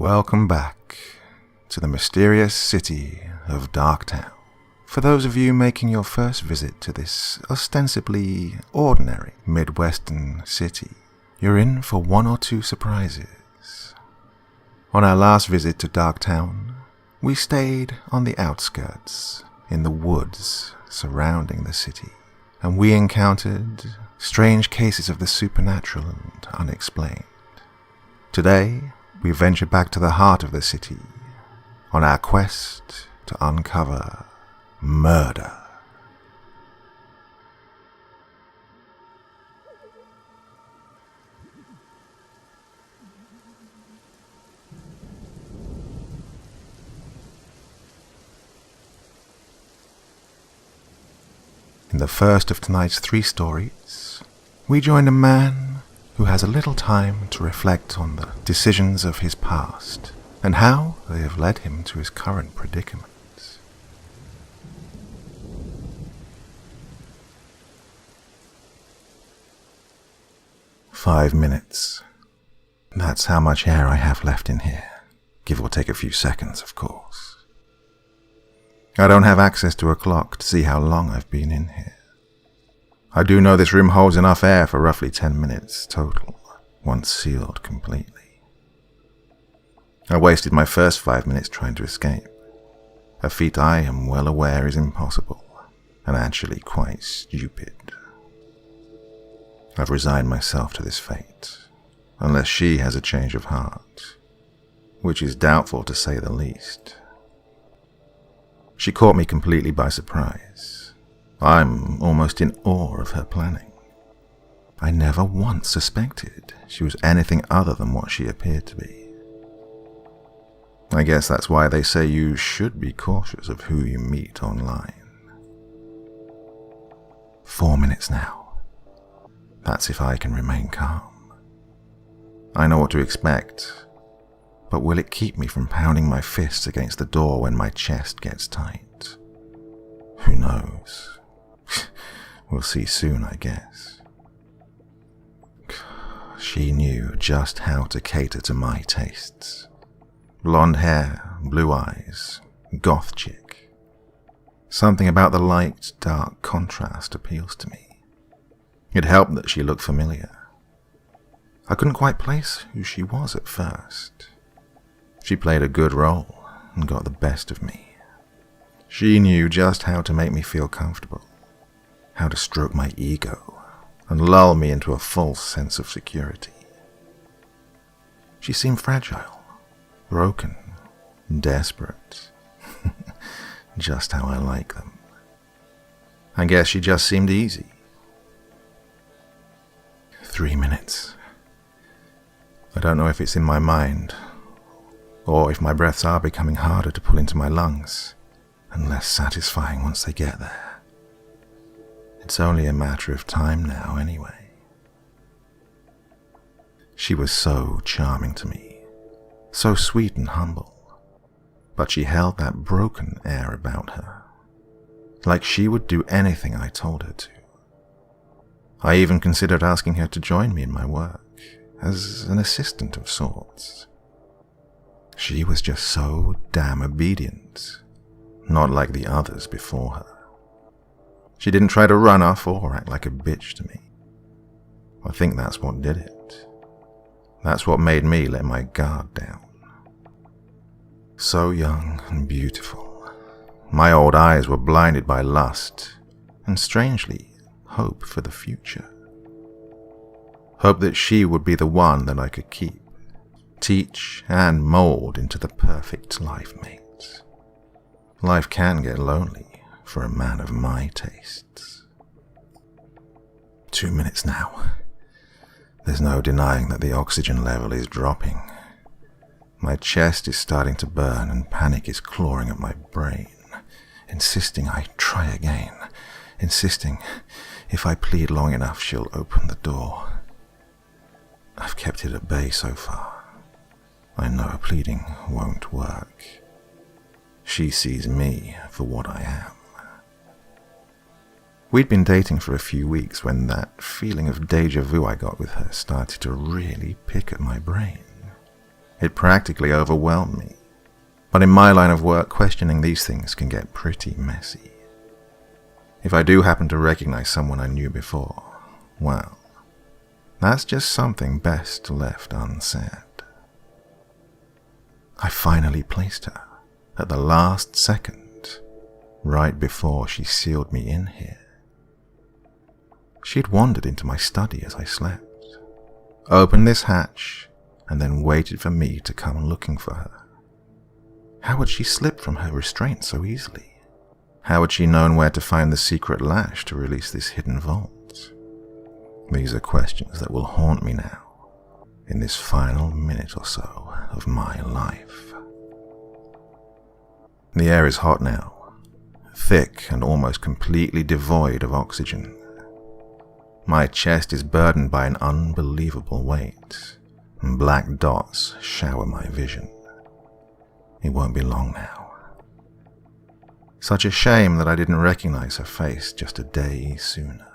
Welcome back to the mysterious city of Darktown. For those of you making your first visit to this ostensibly ordinary Midwestern city, you're in for one or two surprises. On our last visit to Darktown, we stayed on the outskirts, in the woods surrounding the city, and we encountered strange cases of the supernatural and unexplained. Today, we venture back to the heart of the city, on our quest to uncover murder. In the first of tonight's 3 stories, we join a man who has a little time to reflect on the decisions of his past and how they have led him to his current predicament. 5 minutes. That's how much air I have left in here, give or take a few seconds, of course. I don't have access to a clock to see how long I've been in here. I do know this room holds enough air for roughly 10 minutes total, once sealed completely. I wasted my first 5 minutes trying to escape, a feat I am well aware is impossible, and actually quite stupid. I've resigned myself to this fate, unless she has a change of heart, which is doubtful to say the least. She caught me completely by surprise. I'm almost in awe of her planning. I never once suspected she was anything other than what she appeared to be. I guess that's why they say you should be cautious of who you meet online. 4 minutes now. That's if I can remain calm. I know what to expect, but will it keep me from pounding my fists against the door when my chest gets tight? Who knows? We'll see soon, I guess. She knew just how to cater to my tastes. Blonde hair, blue eyes, goth chick. Something about the light-dark contrast appeals to me. It helped that she looked familiar. I couldn't quite place who she was at first. She played a good role and got the best of me. She knew just how to make me feel comfortable, how to stroke my ego and lull me into a false sense of security. She seemed fragile, broken, desperate. Just how I like them. I guess she just seemed easy. 3 minutes. I don't know if it's in my mind, or if my breaths are becoming harder to pull into my lungs, and less satisfying once they get there. It's only a matter of time now, anyway. She was so charming to me, so sweet and humble, but she held that broken air about her, like she would do anything I told her to. I even considered asking her to join me in my work, as an assistant of sorts. She was just so damn obedient, not like the others before her. She didn't try to run off or act like a bitch to me. I think that's what did it. That's what made me let my guard down. So young and beautiful. My old eyes were blinded by lust, and strangely, hope for the future. Hope that she would be the one that I could keep, teach and mold into the perfect life mate. Life can get lonely for a man of my tastes. 2 minutes now. There's no denying that the oxygen level is dropping. My chest is starting to burn and panic is clawing at my brain, insisting I try again, insisting if I plead long enough she'll open the door. I've kept it at bay so far. I know pleading won't work. She sees me for what I am. We'd been dating for a few weeks when that feeling of deja vu I got with her started to really pick at my brain. It practically overwhelmed me. But in my line of work, questioning these things can get pretty messy. If I do happen to recognize someone I knew before, well, that's just something best left unsaid. I finally placed her at the last second, right before she sealed me in here. She'd wandered into my study as I slept, opened this hatch, and then waited for me to come looking for her. How had she slipped from her restraint so easily? How had she known where to find the secret latch to release this hidden vault? These are questions that will haunt me now, in this final minute or so of my life. The air is hot now, thick and almost completely devoid of oxygen. My chest is burdened by an unbelievable weight, and black dots shower my vision. It won't be long now. Such a shame that I didn't recognize her face just a day sooner.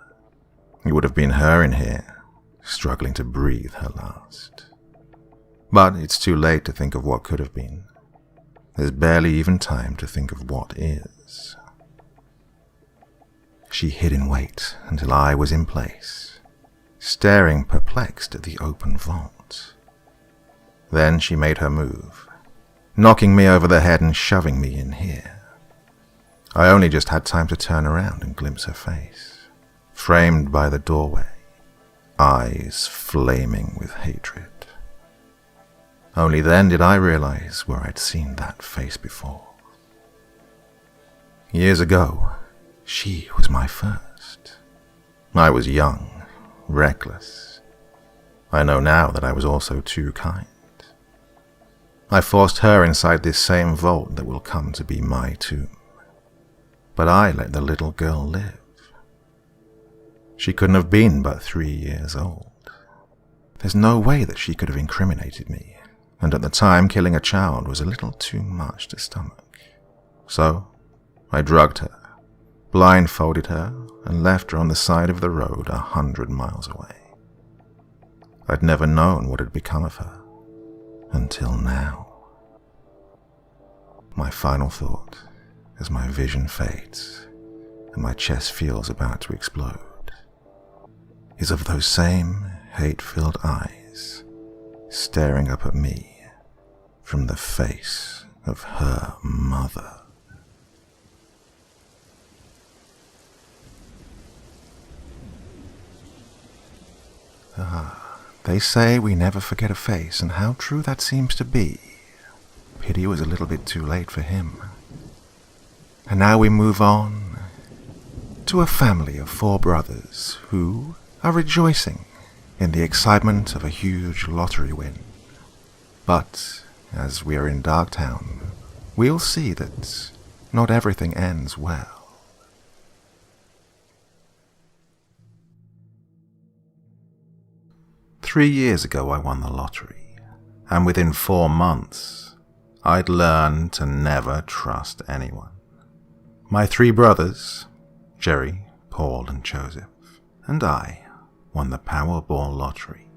It would have been her in here, struggling to breathe her last. But it's too late to think of what could have been. There's barely even time to think of what is. She hid in wait until I was in place, staring perplexed at the open vault. Then she made her move, knocking me over the head and shoving me in here. I only just had time to turn around and glimpse her face, framed by the doorway, eyes flaming with hatred. Only then did I realize where I'd seen that face before. Years ago, she was my first. I was young, reckless. I know now that I was also too kind. I forced her inside this same vault that will come to be my tomb. But I let the little girl live. She couldn't have been but 3 years old. There's no way that she could have incriminated me, and at the time killing a child was a little too much to stomach. So I drugged her, blindfolded her, and left her on the side of the road 100 miles away. I'd never known what had become of her, until now. My final thought, as my vision fades and my chest feels about to explode, is of those same hate-filled eyes staring up at me from the face of her mother. They say we never forget a face, and how true that seems to be. Pity it was a little bit too late for him. And now we move on to a family of 4 brothers who are rejoicing in the excitement of a huge lottery win. But as we are in Darktown, we'll see that not everything ends well. "3 years ago I won the lottery, and within 4 months I'd learned to never trust anyone. My 3 brothers, Jerry, Paul, and Joseph, and I won the Powerball lottery.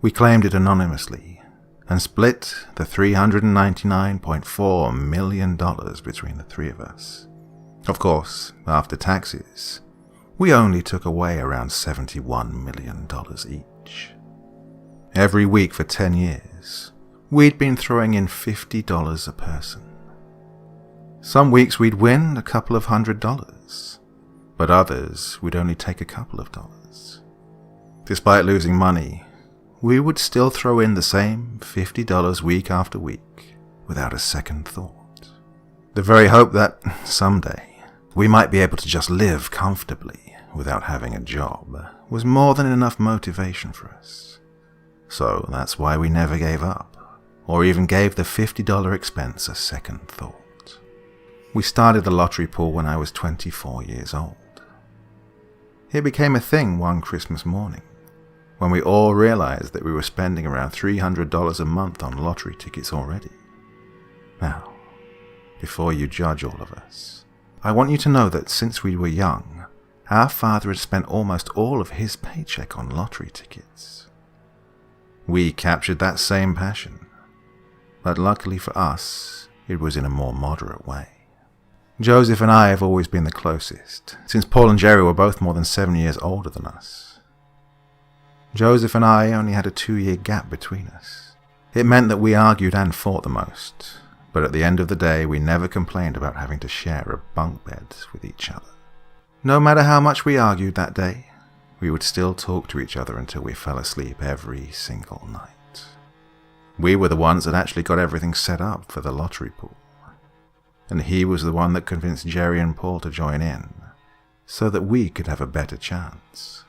We claimed it anonymously and split the $399.4 million between the 3 of us. Of course, after taxes, we only took away around $71 million each. Every week for 10 years, we'd been throwing in $50 a person. Some weeks we'd win a couple of $100, but others we'd only take a couple of dollars. Despite losing money, we would still throw in the same $50 week after week without a second thought. The very hope that someday we might be able to just live comfortably without having a job was more than enough motivation for us. So that's why we never gave up, or even gave the $50 expense a second thought. We started the lottery pool when I was 24 years old. It became a thing one Christmas morning, when we all realized that we were spending around $300 a month on lottery tickets already. Now, before you judge all of us, I want you to know that since we were young, our father had spent almost all of his paycheck on lottery tickets. We captured that same passion, but luckily for us, it was in a more moderate way. Joseph and I have always been the closest, since Paul and Jerry were both more than 7 years older than us. Joseph and I only had a 2-year gap between us. It meant that we argued and fought the most, but at the end of the day we never complained about having to share a bunk bed with each other. No matter how much we argued that day, we would still talk to each other until we fell asleep every single night. We were the ones that actually got everything set up for the lottery pool, and he was the one that convinced Jerry and Paul to join in, so that we could have a better chance.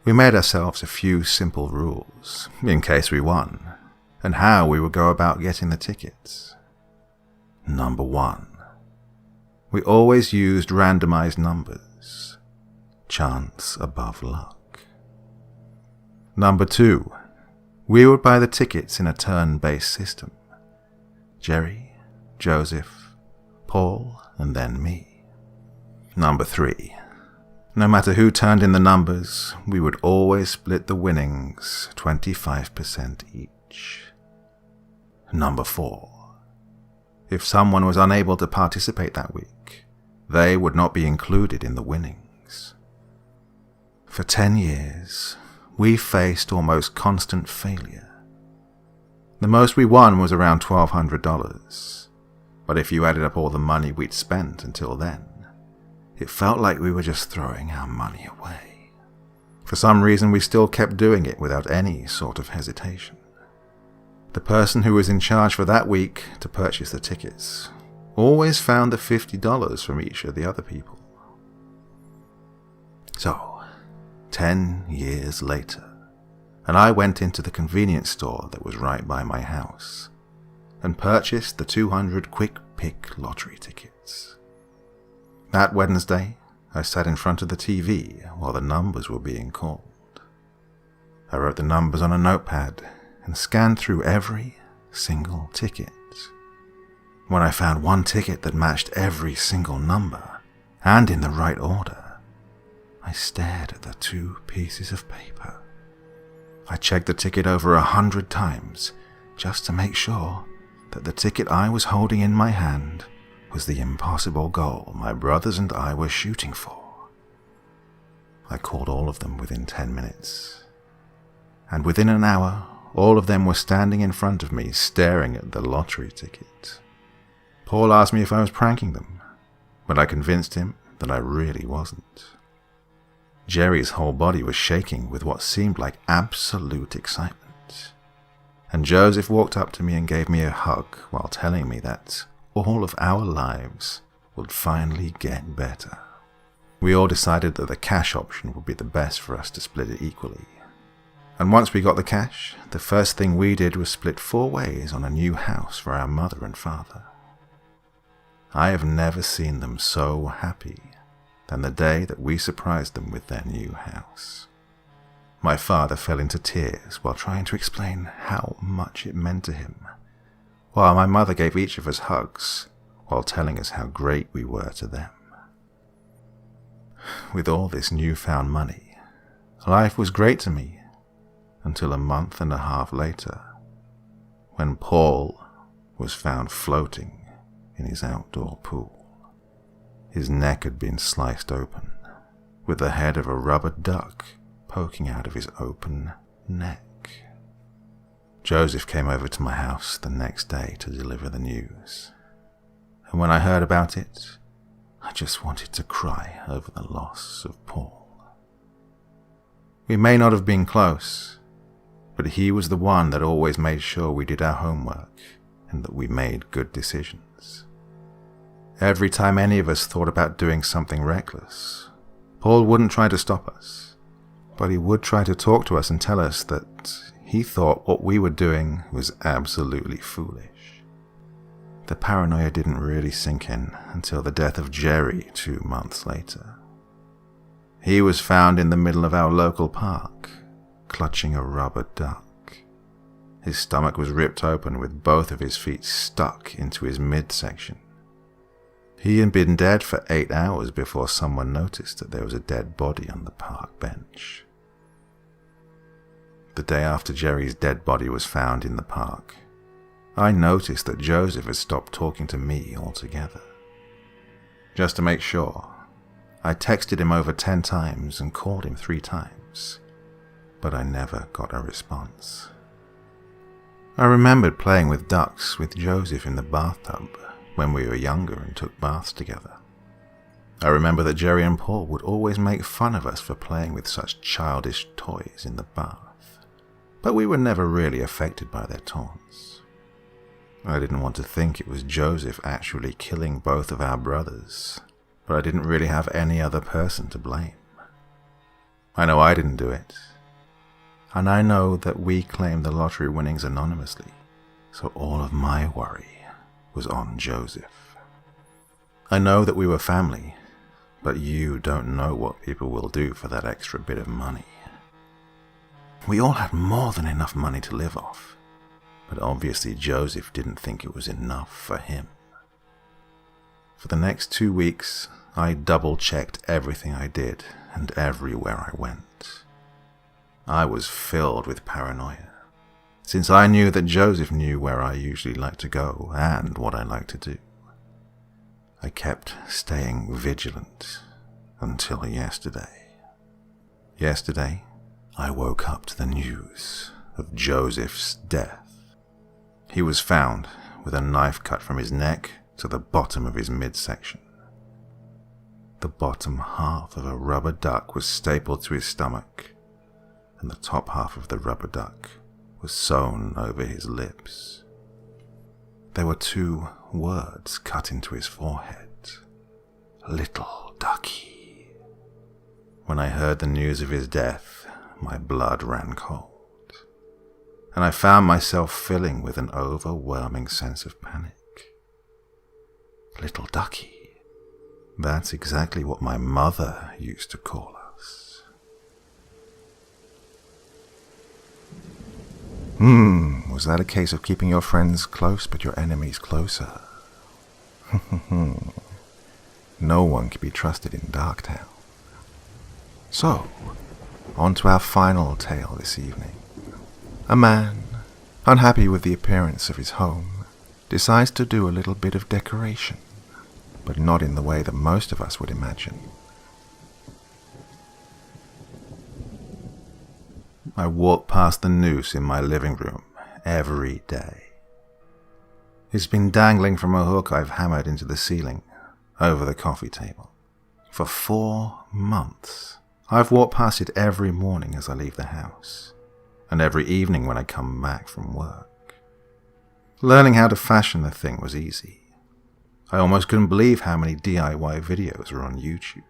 We made ourselves a few simple rules, in case we won, and how we would go about getting the tickets. Number 1. We always used randomized numbers, chance above luck. Number 2. We would buy the tickets in a turn-based system. Jerry, Joseph, Paul, and then me. Number 3. No matter who turned in the numbers, we would always split the winnings 25% each. Number 4. If someone was unable to participate that week, they would not be included in the winnings. For 10 years, we faced almost constant failure. The most we won was around $1,200, but if you added up all the money we'd spent until then, it felt like we were just throwing our money away. For some reason, we still kept doing it without any sort of hesitation. The person who was in charge for that week to purchase the tickets always found the $50 from each of the other people. So, 10 years later, and I went into the convenience store that was right by my house and purchased the 200 quick pick lottery tickets. That Wednesday, I sat in front of the TV while the numbers were being called. I wrote the numbers on a notepad and scanned through every single ticket. When I found one ticket that matched every single number, and in the right order, I stared at the 2 pieces of paper. I checked the ticket over 100 times just to make sure that the ticket I was holding in my hand was the impossible goal my brothers and I were shooting for. I called all of them within 10 minutes, and within an hour, all of them were standing in front of me staring at the lottery ticket. Paul asked me if I was pranking them, but I convinced him that I really wasn't. Jerry's whole body was shaking with what seemed like absolute excitement, and Joseph walked up to me and gave me a hug while telling me that all of our lives would finally get better. We all decided that the cash option would be the best for us to split it equally. And once we got the cash, the first thing we did was split 4 ways on a new house for our mother and father. I have never seen them so happy than the day that we surprised them with their new house. My father fell into tears while trying to explain how much it meant to him, while my mother gave each of us hugs while telling us how great we were to them. With all this newfound money, life was great to me until a month and a half later, when Paul was found floating in his outdoor pool. His neck had been sliced open, with the head of a rubber duck poking out of his open neck. Joseph came over to my house the next day to deliver the news, and when I heard about it, I just wanted to cry over the loss of Paul. We may not have been close, but he was the one that always made sure we did our homework and that we made good decisions. Every time any of us thought about doing something reckless, Paul wouldn't try to stop us, but he would try to talk to us and tell us that he thought what we were doing was absolutely foolish. The paranoia didn't really sink in until the death of Jerry 2 months later. He was found in the middle of our local park, clutching a rubber duck. His stomach was ripped open with both of his feet stuck into his midsection. He had been dead for 8 hours before someone noticed that there was a dead body on the park bench. The day after Jerry's dead body was found in the park, I noticed that Joseph had stopped talking to me altogether. Just to make sure, I texted him over 10 times and called him 3 times, but I never got a response. I remembered playing with ducks with Joseph in the bathtub when we were younger and took baths together. I remember that Jerry and Paul would always make fun of us for playing with such childish toys in the bath, but we were never really affected by their taunts. I didn't want to think it was Joseph actually killing both of our brothers, but I didn't really have any other person to blame. I know I didn't do it, and I know that we claimed the lottery winnings anonymously, so all of my worry was on Joseph. I know that we were family, but you don't know what people will do for that extra bit of money. We all had more than enough money to live off, but obviously Joseph didn't think it was enough for him. For the next 2 weeks, I double-checked everything I did and everywhere I went. I was filled with paranoia, since I knew that Joseph knew where I usually liked to go and what I liked to do. I kept staying vigilant until yesterday. Yesterday, I woke up to the news of Joseph's death. He was found with a knife cut from his neck to the bottom of his midsection. The bottom half of a rubber duck was stapled to his stomach, and the top half of the rubber duck was sewn over his lips. There were 2 words cut into his forehead: "Little Ducky." When I heard the news of his death, my blood ran cold, and I found myself filling with an overwhelming sense of panic. Little Ducky. That's exactly what my mother used to call us. Was that a case of keeping your friends close but your enemies closer? No one can be trusted in Darktown. So, on to our final tale this evening. A man, unhappy with the appearance of his home, decides to do a little bit of decoration, but not in the way that most of us would imagine. I walk past the noose in my living room every day. It's been dangling from a hook I've hammered into the ceiling over the coffee table. For 4 months, I've walked past it every morning as I leave the house, and every evening when I come back from work. Learning how to fashion the thing was easy. I almost couldn't believe how many DIY videos were on YouTube.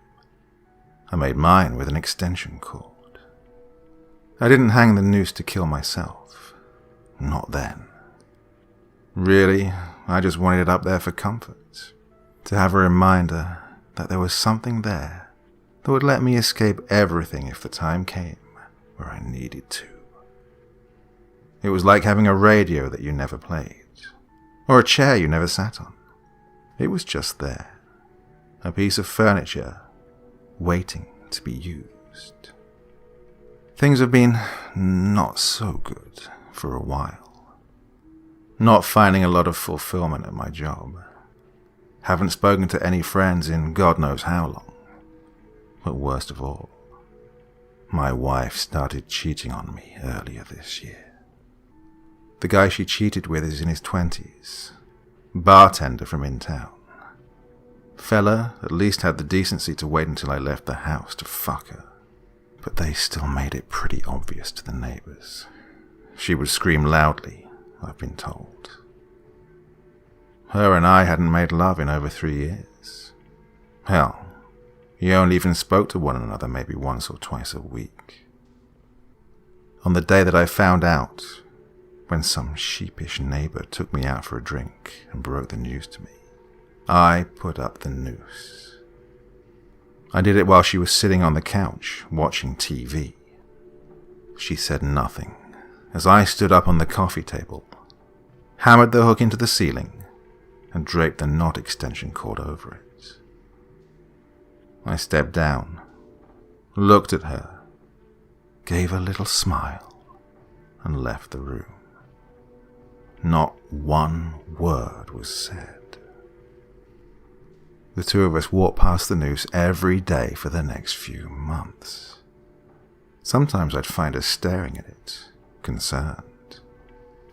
I made mine with an extension cord. I didn't hang the noose to kill myself. Not then. Really, I just wanted it up there for comfort, to have a reminder that there was something there that would let me escape everything if the time came where I needed to. It was like having a radio that you never played, or a chair you never sat on. It was just there, a piece of furniture waiting to be used. Things have been not so good for a while. Not finding a lot of fulfillment at my job. Haven't spoken to any friends in God knows how long. But worst of all, my wife started cheating on me earlier this year. The guy she cheated with is in his 20s. Bartender from in town. Fella at least had the decency to wait until I left the house to fuck her. But they still made it pretty obvious to the neighbors. She would scream loudly, I've been told. Her and I hadn't made love in over 3 years. Hell, we only even spoke to one another maybe once or twice a week. On the day that I found out, when some sheepish neighbor took me out for a drink and broke the news to me, I put up the noose. I did it while she was sitting on the couch watching TV. She said nothing as I stood up on the coffee table, hammered the hook into the ceiling, and draped the knot extension cord over it. I stepped down, looked at her, gave a little smile, and left the room. Not one word was said. The two of us walked past the noose every day for the next few months. Sometimes I'd find her staring at it, concerned,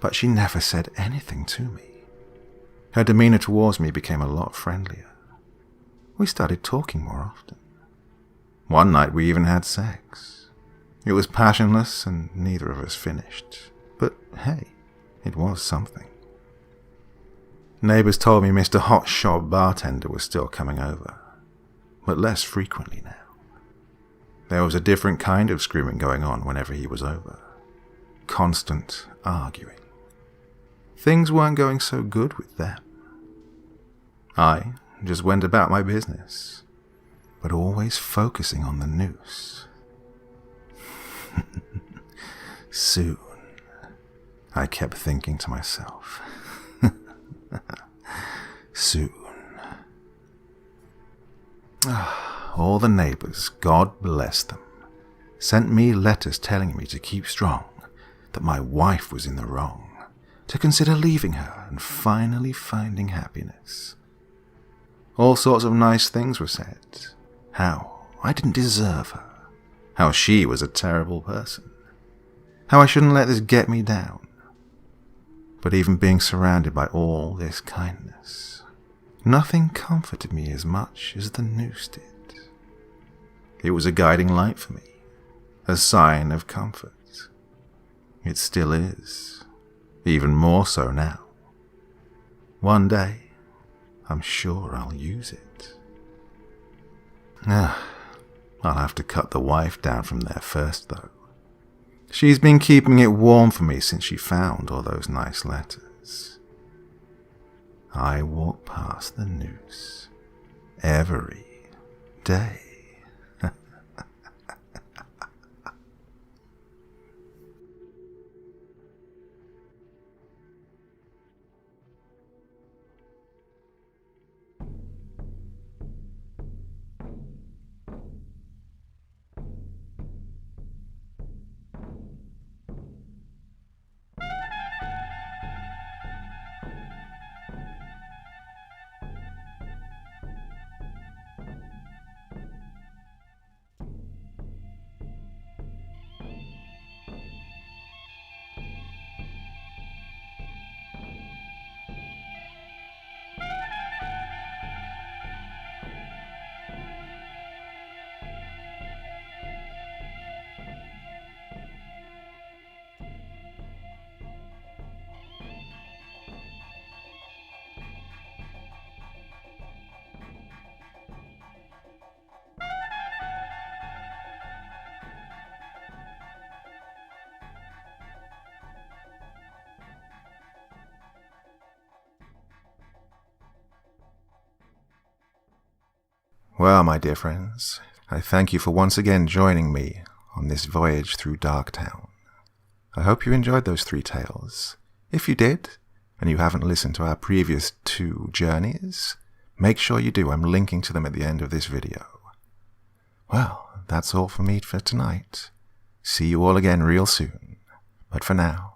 but she never said anything to me. Her demeanor towards me became a lot friendlier. We started talking more often. One night we even had sex. It was passionless and neither of us finished, but hey, it was something. Neighbors told me Mr. Hotshot Bartender was still coming over, but less frequently now. There was a different kind of screaming going on whenever he was over. Constant arguing. Things weren't going so good with them. I just went about my business, but always focusing on the noose. Soon, I kept thinking to myself. Soon. All the neighbors, God bless them, sent me letters telling me to keep strong, that my wife was in the wrong, to consider leaving her and finally finding happiness. All sorts of nice things were said. How I didn't deserve her. How she was a terrible person. How I shouldn't let this get me down. But even being surrounded by all this kindness, nothing comforted me as much as the noose did. It was a guiding light for me, a sign of comfort. It still is, even more so now. One day, I'm sure I'll use it. I'll have to cut the wife down from there first, though. She's been keeping it warm for me since she found all those nice letters. I walk past the noose every day. Well, my dear friends, I thank you for once again joining me on this voyage through Darktown. I hope you enjoyed those 3 tales. If you did, and you haven't listened to our previous 2 journeys, make sure you do. I'm linking to them at the end of this video. Well, that's all for me for tonight. See you all again real soon. But for now,